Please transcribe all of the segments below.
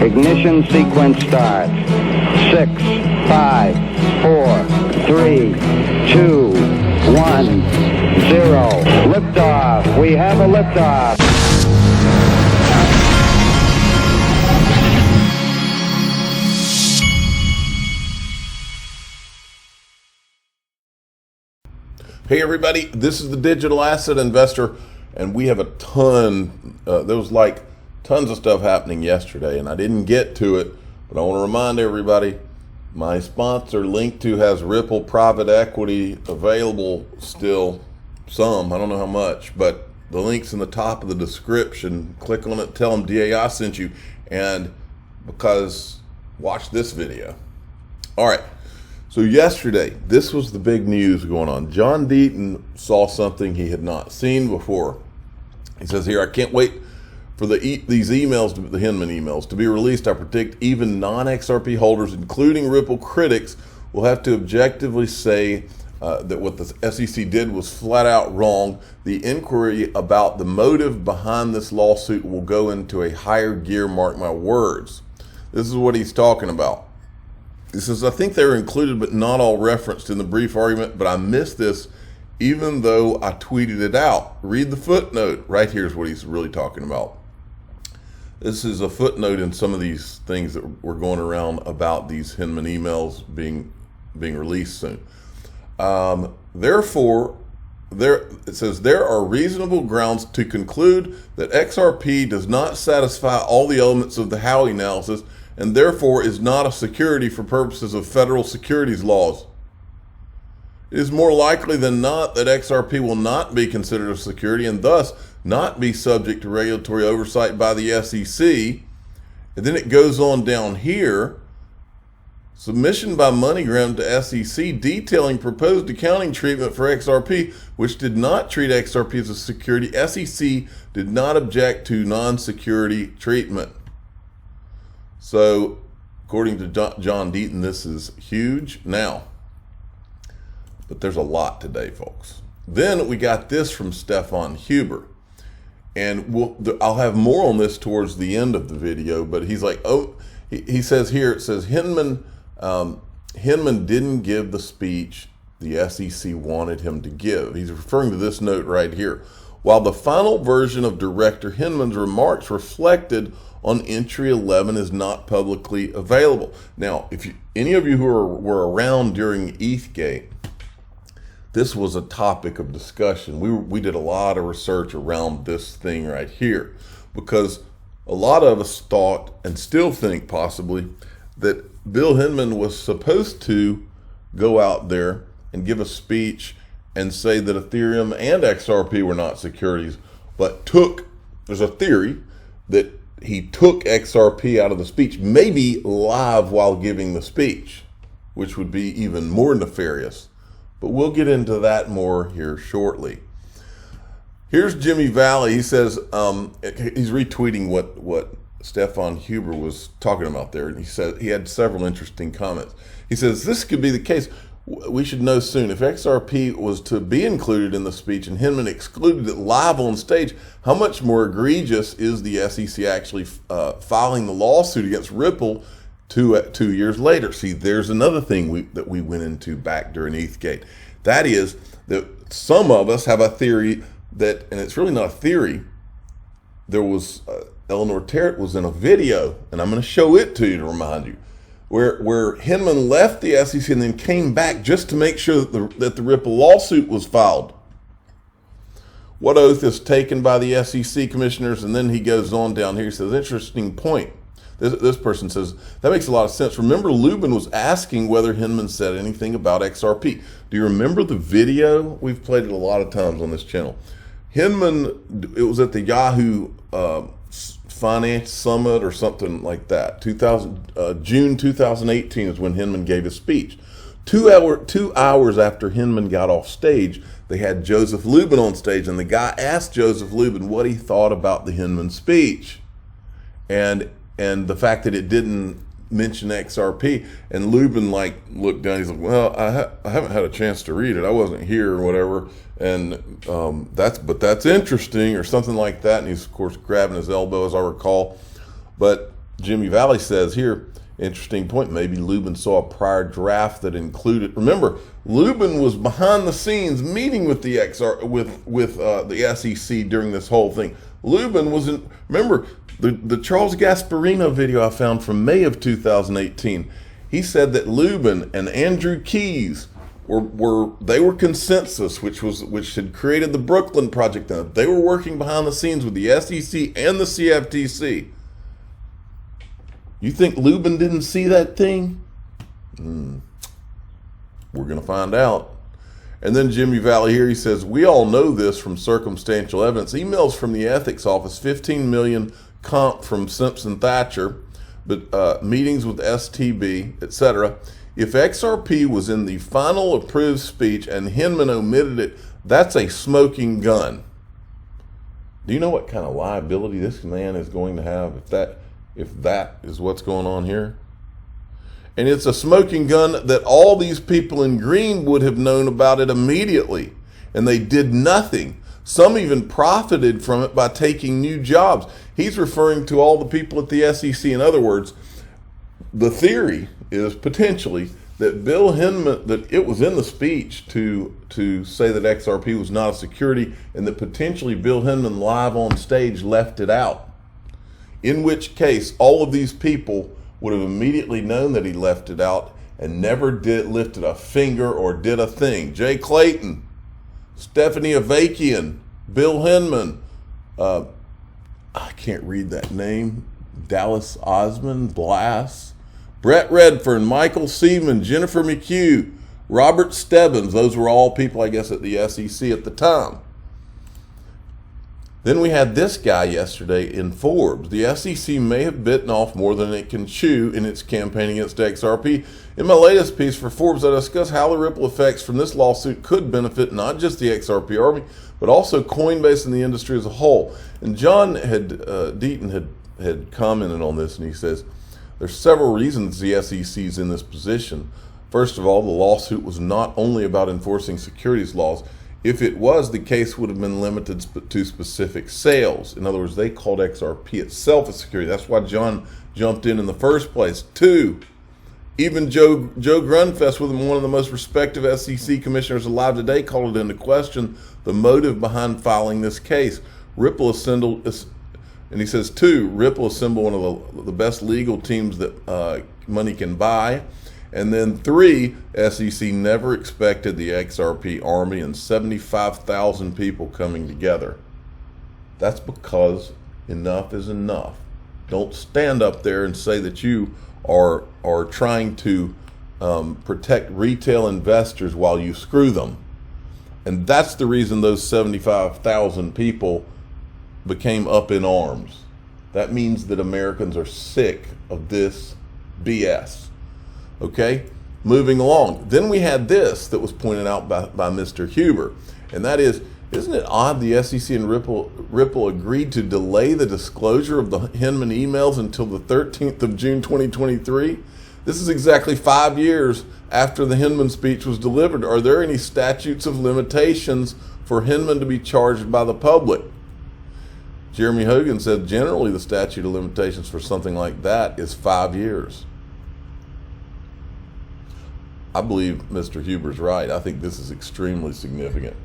Ignition sequence starts. 6, 5, 4, 3, 2, 1, 0. Liftoff. We have a liftoff. Hey everybody, this is the Digital Asset Investor, and we have a ton, there was like tons of stuff happening yesterday, and I didn't get to it, but I want to remind everybody, my sponsor Link2 has Ripple private equity available still, some, I don't know how much, but the link's in the top of the description. Click on it, tell them DAI sent you, and because, watch this video. All right. So yesterday, this was the big news going on. John Deaton saw something he had not seen before. He says here, I can't wait for these emails, the Hinman emails, to be released. I predict even non-XRP holders, including Ripple critics, will have to objectively say that what the SEC did was flat out wrong. The inquiry about the motive behind this lawsuit will go into a higher gear, mark my words. This is what he's talking about. He says, I think they were included but not all referenced in the brief argument, but I missed this even though I tweeted it out. Read the footnote. Right here is what he's really talking about. This is a footnote in some of these things that were going around about these Hinman emails being released soon. Therefore, it says, there are reasonable grounds to conclude that XRP does not satisfy all the elements of the Howey analysis and therefore is not a security for purposes of federal securities laws. It is more likely than not that XRP will not be considered a security and thus not be subject to regulatory oversight by the SEC. And then it goes on down here, submission by MoneyGram to SEC detailing proposed accounting treatment for XRP, which did not treat XRP as a security. SEC did not object to non-security treatment. So, according to John Deaton, this is huge now. But there's a lot today, folks. Then we got this from Stefan Huber. And I'll have more on this towards the end of the video, but he's like, oh, he says here, it says Hinman didn't give the speech the SEC wanted him to give. He's referring to this note right here. While the final version of Director Hinman's remarks reflected on entry 11 is not publicly available. Now, if any of you who were around during ETHgate, this was a topic of discussion. We did a lot of research around this thing right here because a lot of us thought and still think possibly that Bill Hinman was supposed to go out there and give a speech and say that Ethereum and XRP were not securities, but there's a theory that he took XRP out of the speech, maybe live while giving the speech, which would be even more nefarious. But we'll get into that more here shortly. Here's Jimmy Valley. He says, he's retweeting what Stefan Huber was talking about there. And he said he had several interesting comments. He says, this could be the case. We should know soon. If XRP was to be included in the speech and Hinman excluded it live on stage, how much more egregious is the SEC actually filing the lawsuit against Ripple 2 years later? See, there's another thing that we went into back during ETHgate. That is that some of us have a theory that, and it's really not a theory, there was, Eleanor Terrett was in a video, and I'm going to show it to you to remind you, where Hinman left the SEC and then came back just to make sure that the Ripple lawsuit was filed. What oath is taken by the SEC commissioners? And then he goes on down here. He says, interesting point. This person says, that makes a lot of sense. Remember, Lubin was asking whether Hinman said anything about XRP. Do you remember the video? We've played it a lot of times on this channel. Hinman, it was at the Yahoo Finance Summit or something like that. June 2018 is when Hinman gave his speech. 2 hours after Hinman got off stage, they had Joseph Lubin on stage, and the guy asked Joseph Lubin what he thought about the Hinman speech, and the fact that it didn't mention XRP. And Lubin looked down. He's like, "Well, I haven't had a chance to read it. I wasn't here or whatever." And that's interesting or something like that. And he's of course grabbing his elbow, as I recall. But Jimmy Valley says here, interesting point, maybe Lubin saw a prior draft that included, remember, Lubin was behind the scenes meeting with the the SEC during this whole thing. Lubin was in, remember, the Charles Gasparino video I found from May of 2018, he said that Lubin and Andrew Keyes were consensus, which had created the Brooklyn Project. They were working behind the scenes with the SEC and the CFTC. You think Lubin didn't see that thing? We're going to find out. And then Jimmy Valley here, he says, we all know this from circumstantial evidence. Emails from the ethics office, 15 million comp from Simpson Thatcher, but meetings with STB, etc. If XRP was in the final approved speech and Hinman omitted it, that's a smoking gun. Do you know what kind of liability this man is going to have if that is what's going on here? And it's a smoking gun that all these people in green would have known about it immediately, and they did nothing. Some even profited from it by taking new jobs. He's referring to all the people at the SEC. In other words, the theory is potentially that Bill Hinman, that it was in the speech to say that XRP was not a security, and that potentially Bill Hinman live on stage left it out. In which case, all of these people would have immediately known that he left it out and never lifted a finger or did a thing. Jay Clayton, Stephanie Avakian, Bill Hinman, I can't read that name, Dallas Osmond, Blass, Brett Redfern, Michael Seaman, Jennifer McHugh, Robert Stebbins. Those were all people, I guess, at the SEC at the time. Then we had this guy yesterday in Forbes. The SEC may have bitten off more than it can chew in its campaign against XRP. In my latest piece for Forbes, I discuss how the ripple effects from this lawsuit could benefit not just the XRP army, but also Coinbase and the industry as a whole. And John Deaton had commented on this, and he says, there's several reasons the SEC is in this position. First of all, the lawsuit was not only about enforcing securities laws. If it was, the case would have been limited to specific sales. In other words, they called XRP itself a security. That's why John jumped in the first place. Two, even Joe Grunfest, one of the most respected SEC commissioners alive today, called it into question the motive behind filing this case. Ripple assembled, and he says, two, Ripple assembled one of the best legal teams that money can buy. And then three, SEC never expected the XRP army and 75,000 people coming together. That's because enough is enough. Don't stand up there and say that you are trying to protect retail investors while you screw them. And that's the reason those 75,000 people became up in arms. That means that Americans are sick of this BS. Okay, moving along. Then we had this that was pointed out by Mr. Huber, and that is, isn't it odd the SEC and Ripple agreed to delay the disclosure of the Hinman emails until the 13th of June 2023? This is exactly 5 years after the Hinman speech was delivered. Are there any statutes of limitations for Hinman to be charged by the public? Jeremy Hogan said generally the statute of limitations for something like that is 5 years. I believe Mr. Huber's right. I think this is extremely significant.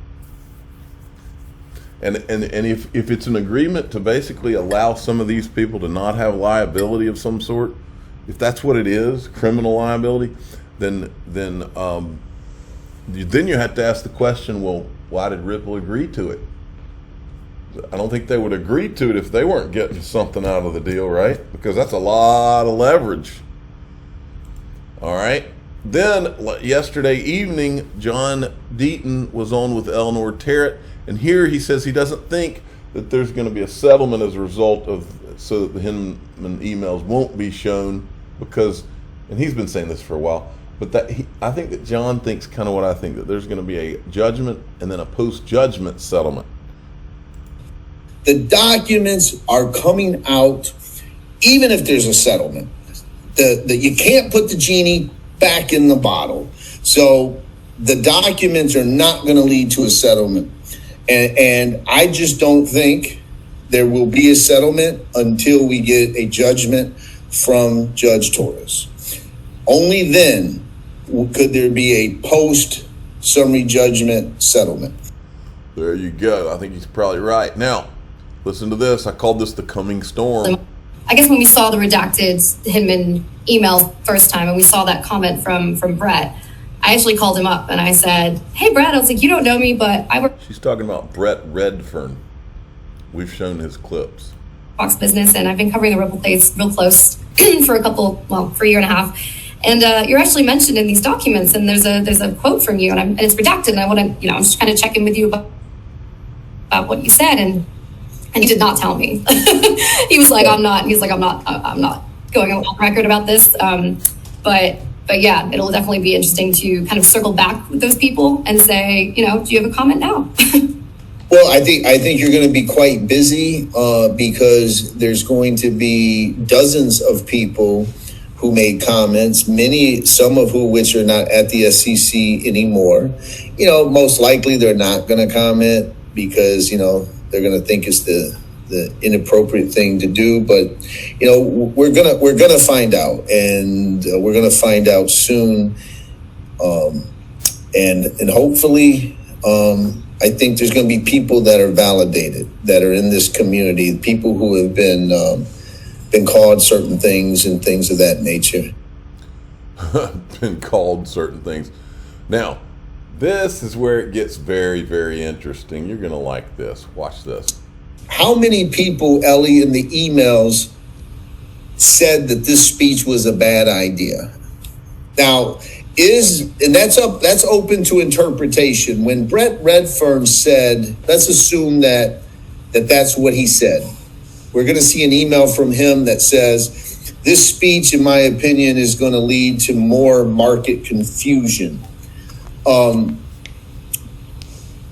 And if it's an agreement to basically allow some of these people to not have liability of some sort, if that's what it is, criminal liability, then you have to ask the question, well, why did Ripple agree to it? I don't think they would agree to it if they weren't getting something out of the deal, right? Because that's a lot of leverage. All right. Then yesterday evening, John Deaton was on with Eleanor Terrett, and here he says he doesn't think that there's going to be a settlement as a result of, so that the Hinman emails won't be shown, because, and he's been saying this for a while, but I think that John thinks kind of what I think, that there's going to be a judgment and then a post-judgment settlement. The documents are coming out, even if there's a settlement. You can't put the genie back in the bottle. So the documents are not going to lead to a settlement. And I just don't think there will be a settlement until we get a judgment from Judge Torres. Only then could there be a post-summary judgment settlement. There you go. I think he's probably right. Now, listen to this. I called this the coming storm. I guess when we saw the redacted Hinman email first time and we saw that comment from Brett, I actually called him up and I said, hey, Brett, I was like, you don't know me, but I work. She's talking about Brett Redfern. We've shown his clips. Fox Business, and I've been covering the Ripple plays real close for a year and a half. And you're actually mentioned in these documents, and there's a quote from you, and it's redacted. And I want to, I'm just kind of checking with you about what you said, and he did not tell me. He was like, I'm not going on record about this. But yeah, it'll definitely be interesting to kind of circle back with those people and say, do you have a comment now? Well, I think you're going to be quite busy because there's going to be dozens of people who made comments, some of which are not at the SEC anymore. Most likely they're not going to comment because, they're going to think it's the inappropriate thing to do. But, we're going to find out, and we're going to find out soon. And hopefully, I think there's going to be people that are validated, that are in this community, people who have been called certain things and things of that nature. Been called certain things. Now, this is where it gets very, very interesting. You're going to like this. Watch this. How many people, Ellie, in the emails said that this speech was a bad idea? Now, that's open to interpretation. When Brett Redfern said, let's assume that's what he said. We're going to see an email from him that says, this speech, in my opinion, is going to lead to more market confusion.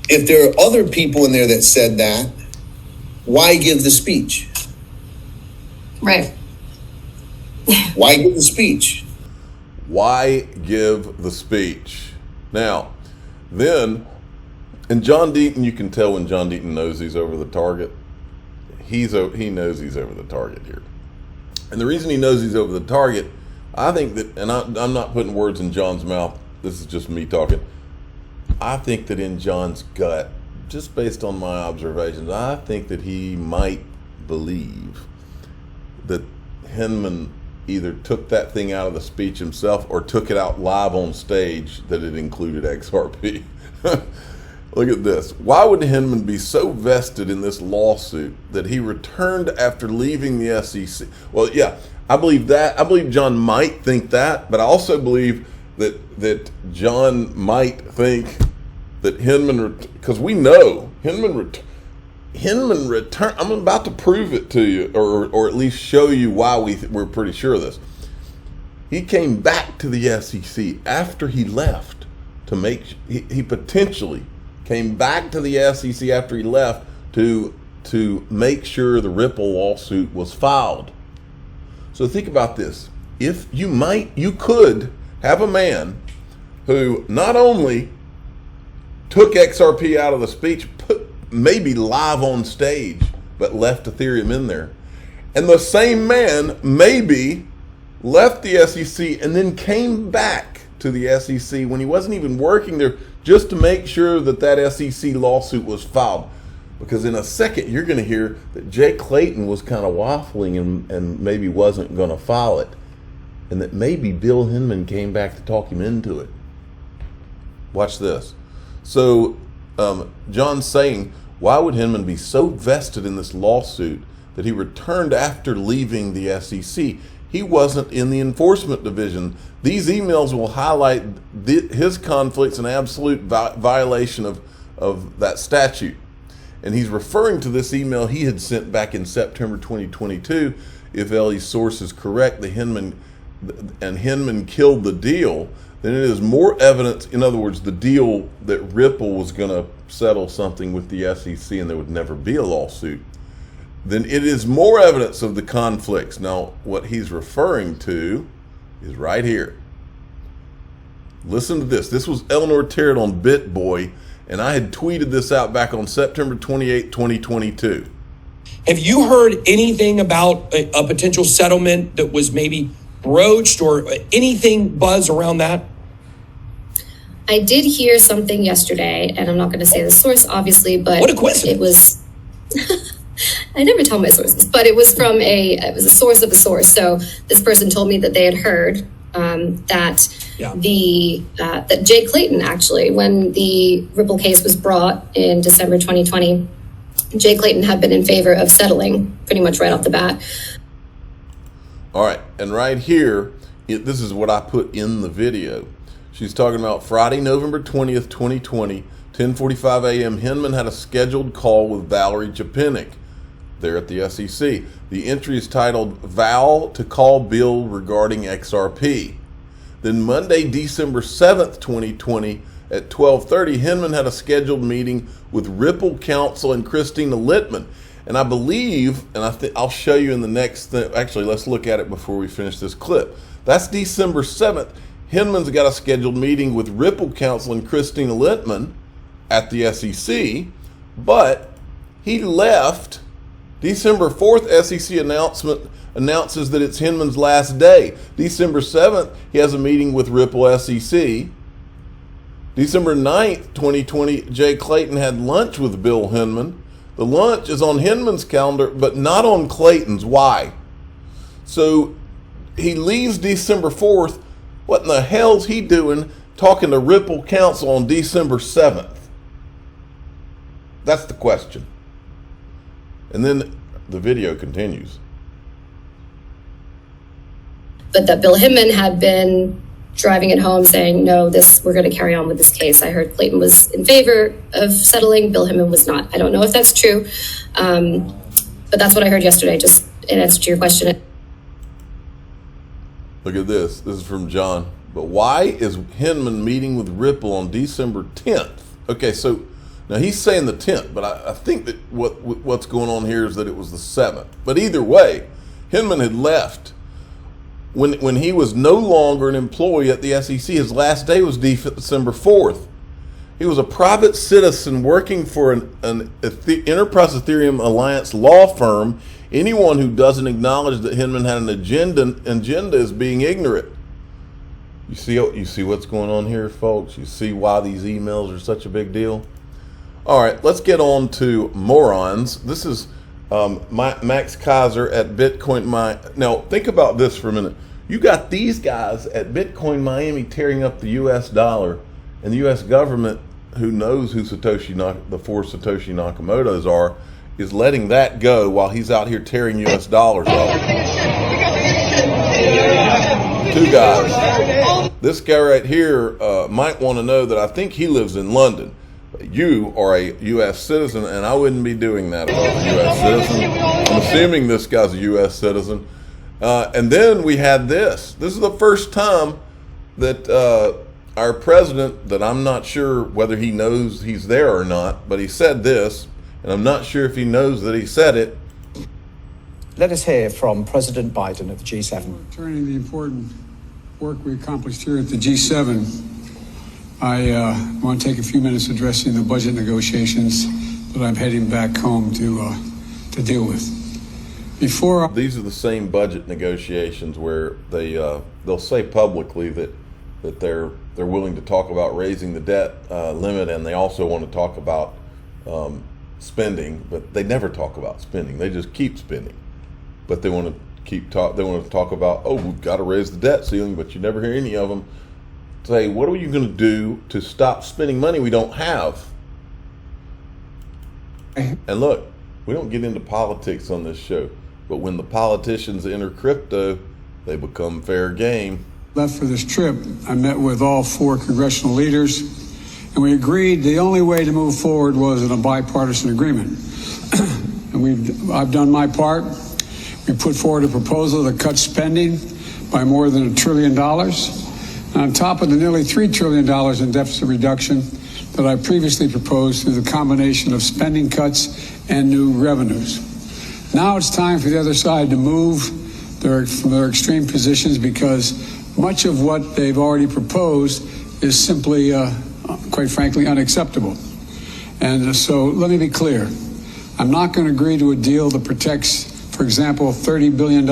If there are other people in there that said that, why give the speech? Right. Why give the speech? Why give the speech? Now, then, and John Deaton, you can tell when John Deaton knows he's over the target. He knows he's over the target here. And the reason he knows he's over the target, I think that, and I'm not putting words in John's mouth, this is just me talking. I think that in John's gut, just based on my observations, I think that he might believe that Hinman either took that thing out of the speech himself or took it out live on stage that it included XRP. Look at this. Why would Hinman be so vested in this lawsuit that he returned after leaving the SEC? Well, yeah, I believe that. I believe John might think that, but I also believe that John might think that Hinman, because we know Hinman returned. I'm about to prove it to you, or at least show you why we're pretty sure of this. He came back to the SEC after he left to make. He potentially came back to the SEC after he left to make sure the Ripple lawsuit was filed. So think about this. If you could have a man who not only took XRP out of the speech, put maybe live on stage, but left Ethereum in there. And the same man maybe left the SEC and then came back to the SEC when he wasn't even working there just to make sure that SEC lawsuit was filed. Because in a second, you're going to hear that Jay Clayton was kind of waffling and maybe wasn't going to file it. And that maybe Bill Hinman came back to talk him into it. Watch this. So John's saying, why would Hinman be so vested in this lawsuit that he returned after leaving the SEC? He wasn't in the enforcement division. These emails will highlight his conflicts and absolute violation of that statute. And he's referring to this email he had sent back in September 2022. If Ellie's source is correct, Hinman killed the deal, then it is more evidence, in other words, the deal that Ripple was going to settle something with the SEC and there would never be a lawsuit, then it is more evidence of the conflicts. Now, what he's referring to is right here. Listen to this. This was Eleanor Terrett on BitBoy, and I had tweeted this out back on September 28, 2022. Have you heard anything about a potential settlement that was maybe broached or anything buzz around that? I did hear something yesterday, and I'm not going to say the source, obviously, but what a coincidence. It was. I never tell my sources, but it was from it was a source of a source. So this person told me that they had heard that that Jay Clayton, actually, when the Ripple case was brought in December 2020, Jay Clayton had been in favor of settling pretty much right off the bat. All right, and right here, this is what I put in the video. She's talking about Friday, November 20th, 2020, 10:45 a.m. Hinman had a scheduled call with Valerie Jepinik there at the SEC. The entry is titled Val to Call Bill Regarding XRP. Then Monday, December 7th, 2020 at 12:30, Hinman had a scheduled meeting with Ripple counsel and Christina Littman. And I believe, and I'll show you in the next thing. Actually, let's look at it before we finish this clip. That's December 7th. Hinman's got a scheduled meeting with Ripple counsel and Christina Littman at the SEC, but he left. December 4th, SEC announcement announces that it's Hinman's last day. December 7th, he has a meeting with Ripple SEC. December 9th, 2020, Jay Clayton had lunch with Bill Hinman. The lunch is on Hinman's calendar, but not on Clayton's. Why? So he leaves December 4th. What in the hell's he doing talking to Ripple counsel on December 7th? That's the question. And then the video continues. But that Bill Hinman had been driving it home saying, no, we're going to carry on with this case. I heard Clayton was in favor of settling. Bill Hinman was not. I don't know if that's true. But that's what I heard yesterday, just in answer to your question. Look at this. This is from John. But why is Hinman meeting with Ripple on December 10th? Okay, so now he's saying the 10th, but I think that what's going on here is that it was the 7th. But either way, Hinman had left. When he was no longer an employee at the SEC, his last day was December 4th. He was a private citizen working for an Enterprise Ethereum Alliance law firm. Anyone who doesn't acknowledge that Hinman had an agenda is being ignorant. You see what's going on here, folks? You see why these emails are such a big deal? All right, let's get on to morons. This is Max Kaiser at Bitcoin Miami. Now, think about this for a minute. You got these guys at Bitcoin Miami tearing up the U.S. dollar, and the U.S. government, who knows who the four Satoshi Nakamotos are, is letting that go while he's out here tearing U.S. dollars up. Two guys. This guy right here might want to know that I think he lives in London. You are a U.S. citizen, and I wouldn't be doing that if I was a U.S. citizen. I'm assuming this guy's a U.S. citizen. And then we had this. This is the first time that our president, that I'm not sure whether he knows he's there or not, but he said this, and I'm not sure if he knows that he said it. Let us hear from President Biden of the G7. Turning the important work we accomplished here at the G7, I want to take a few minutes addressing the budget negotiations that I'm heading back home to deal with. These are the same budget negotiations where they'll say publicly that they're willing to talk about raising the debt limit, and they also want to talk about spending, but they never talk about spending. They just keep spending, but they want to talk about, oh, we've got to raise the debt ceiling, but you never hear any of them say, what are you going to do to stop spending money we don't have? And look, we don't get into politics on this show, but when the politicians enter crypto, they become fair game. Left for this trip, I met with all four congressional leaders, and we agreed the only way to move forward was in a bipartisan agreement. And I've done my part. We put forward a proposal to cut spending by more than $1 trillion. On top of the nearly $3 trillion in deficit reduction that I previously proposed through the combination of spending cuts and new revenues. Now it's time for the other side to move from their extreme positions, because much of what they've already proposed is simply, quite frankly, unacceptable. And so let me be clear. I'm not going to agree to a deal that protects, for example, a $30 billion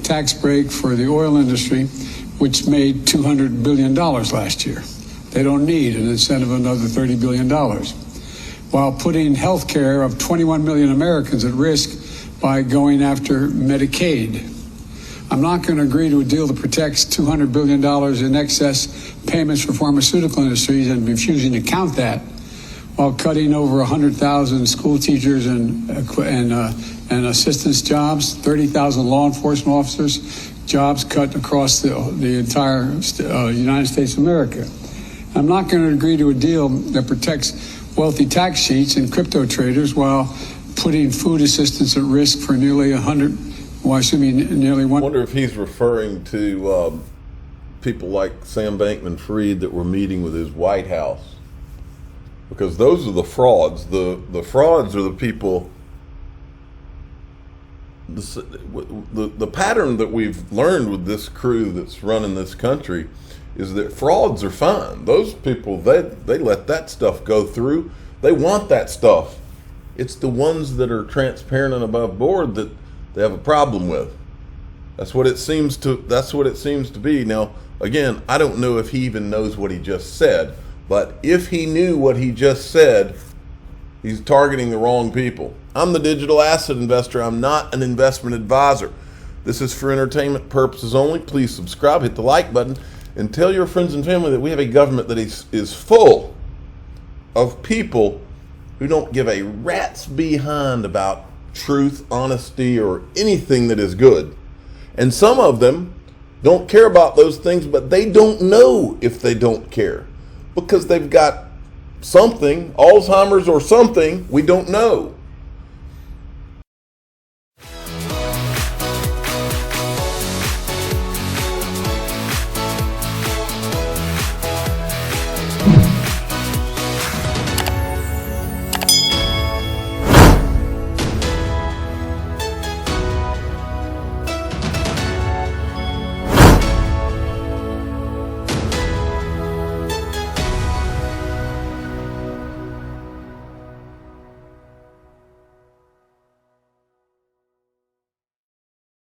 tax break for the oil industry, which made $200 billion last year. They don't need an incentive of another $30 billion, while putting health care of 21 million Americans at risk by going after Medicaid. I'm not going to agree to a deal that protects $200 billion in excess payments for pharmaceutical industries and refusing to count that, while cutting over 100,000 school teachers and assistance jobs, 30,000 law enforcement officers, jobs cut across the entire United States of America. I'm not going to agree to a deal that protects wealthy tax sheets and crypto traders while putting food assistance at risk for nearly nearly one. I wonder if he's referring to people like Sam Bankman-Fried that were meeting with his White House. Because those are the frauds. The frauds are the people. The pattern that we've learned with this crew that's running this country is that frauds are fine. Those people, they let that stuff go through. They want that stuff. It's the ones that are transparent and above board that they have a problem with. That's what it seems to be. Now, again, I don't know if he even knows what he just said. But if he knew what he just said, he's targeting the wrong people. I'm the digital asset investor. I'm not an investment advisor. This is for entertainment purposes only. Please subscribe, hit the like button, and tell your friends and family that we have a government that is full of people who don't give a rat's behind about truth, honesty, or anything that is good. And some of them don't care about those things, but they don't know if they don't care, because they've got something, Alzheimer's or something, we don't know.